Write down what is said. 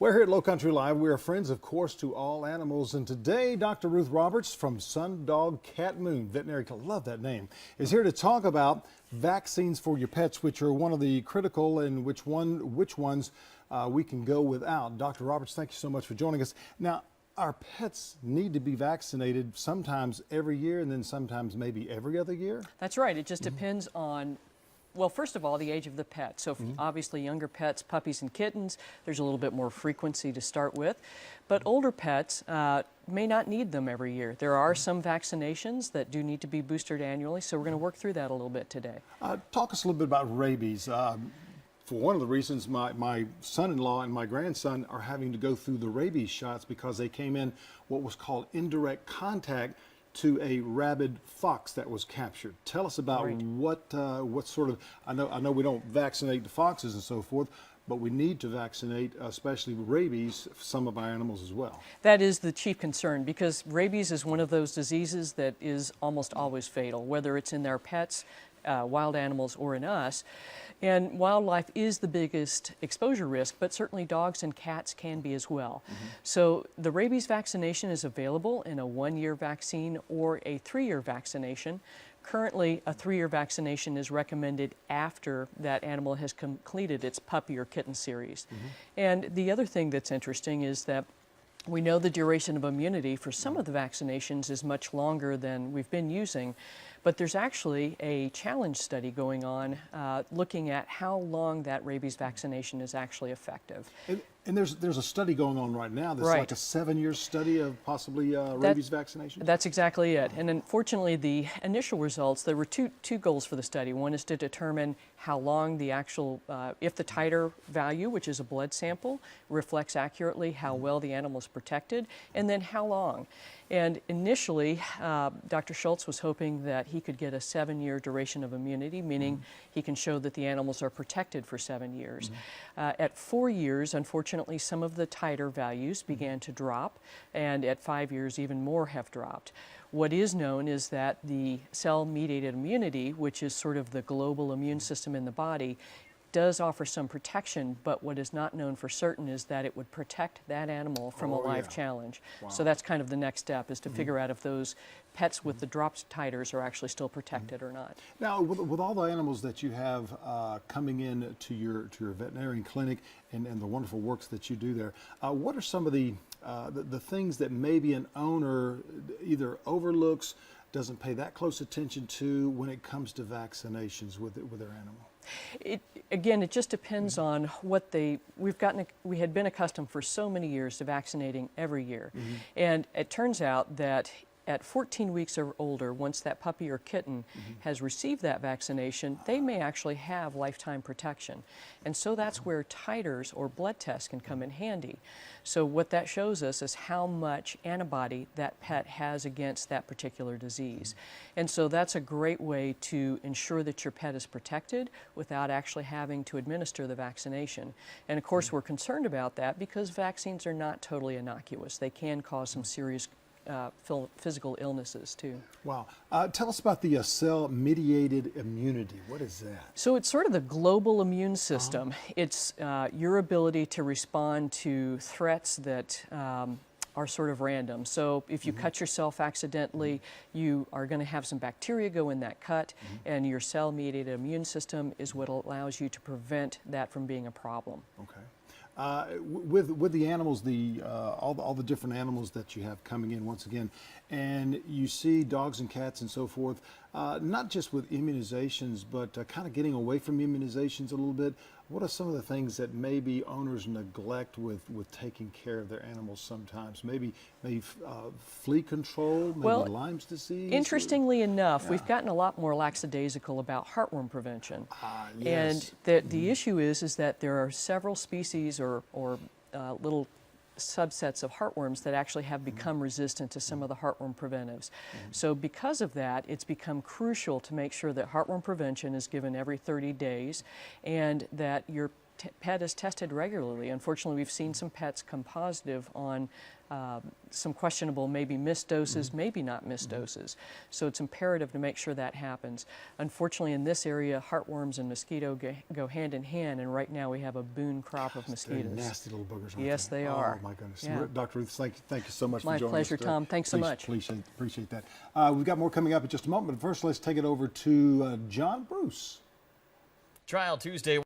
We're here at Lowcountry Live. We are friends, of course, to all animals. And today, Dr. Ruth Roberts from Sun Dog Cat Moon Veterinary, I love that name, is here to talk about vaccines for your pets, which are one of the critical and which ones we can go without. Dr. Roberts, thank you so much for joining us. Now, our pets need to be vaccinated sometimes every year and then sometimes maybe every other year? That's right. It just depends on, well, first of all, the age of the pet. So obviously younger pets, puppies and kittens, there's a little bit more frequency to start with. But older pets may not need them every year. There are some vaccinations that do need to be boosted annually, so we're going to work through that a little bit today. Talk us a little bit about rabies. For one of the reasons my son-in-law and my grandson are having to go through the rabies shots because they came in what was called indirect contact to a rabid fox that was captured. Tell us about what sort of, I know we don't vaccinate the foxes and so forth, but we need to vaccinate, especially rabies, some of our animals as well. That is the chief concern because rabies is one of those diseases that is almost always fatal, whether it's in their pets, wild animals, or in us. And wildlife is the biggest exposure risk, but certainly dogs and cats can be as well. So the rabies vaccination is available in a 1-year vaccine or a 3-year vaccination. Currently, a 3-year vaccination is recommended after that animal has completed its puppy or kitten series. And the other thing that's interesting is that we know the duration of immunity for some of the vaccinations is much longer than we've been using, but there's actually a challenge study going on looking at how long that rabies vaccination is actually effective. And there's a study going on right now that's like a 7-year study of possibly rabies vaccination? That's exactly it. And unfortunately, the initial results, there were two goals for the study. One is to determine how long the actual, if the titer value, which is a blood sample, reflects accurately how well the animal is protected, and then how long. And initially, Dr. Schultz was hoping that he could get a 7-year duration of immunity, meaning he can show that the animals are protected for 7 years. At 4 years, unfortunately, some of the titer values began to drop, and at 5 years, even more have dropped. What is known is that the cell-mediated immunity, which is sort of the global immune system in the body, does offer some protection, but what is not known for certain is that it would protect that animal from a live challenge. So that's kind of the next step, is to figure out if those pets with the dropped titers are actually still protected or not. Now, with all the animals that you have coming in to your veterinarian clinic and the wonderful works that you do there, what are some of the things that maybe an owner either overlooks, doesn't pay that close attention to when it comes to vaccinations with their animal? Again, it just depends on what we had been accustomed for so many years to vaccinating every year. And it turns out that at 14 weeks or older, once that puppy or kitten has received that vaccination, they may actually have lifetime protection. And so that's where titers or blood tests can come in handy. So what that shows us is how much antibody that pet has against that particular disease. And so that's a great way to ensure that your pet is protected without actually having to administer the vaccination. And of course, we're concerned about that because vaccines are not totally innocuous. They can cause some serious physical illnesses too. Wow. Tell us about the cell-mediated immunity. What is that? So it's sort of the global immune system. It's your ability to respond to threats that are sort of random. So if you cut yourself accidentally, you are going to have some bacteria go in that cut, and your cell-mediated immune system is what allows you to prevent that from being a problem. Okay. With the animals, all the different animals that you have coming in once again, and you see dogs and cats and so forth, not just with immunizations, but kind of getting away from immunizations a little bit. What are some of the things that maybe owners neglect with taking care of their animals sometimes? Maybe flea control, maybe Lyme's disease? Interestingly enough, we've gotten a lot more lackadaisical about heartworm prevention. Yes. And the issue is that there are several species or little subsets of heartworms that actually have become resistant to some of the heartworm preventives. So because of that, it's become crucial to make sure that heartworm prevention is given every 30 days and that your pet is tested regularly. Unfortunately, we've seen some pets come positive on some questionable, maybe missed doses, maybe not missed doses. So it's imperative to make sure that happens. Unfortunately, in this area, heartworms and mosquito go hand in hand, and right now we have a boon crop of mosquitoes. They're nasty little boogers, aren't Yes, they are. Oh, my goodness. Yeah. Dr. Ruth, thank you so much My for joining pleasure, us today. Tom. Thanks so much. Appreciate that. We've got more coming up in just a moment, but first let's take it over to John Bruce. Trial Tuesday.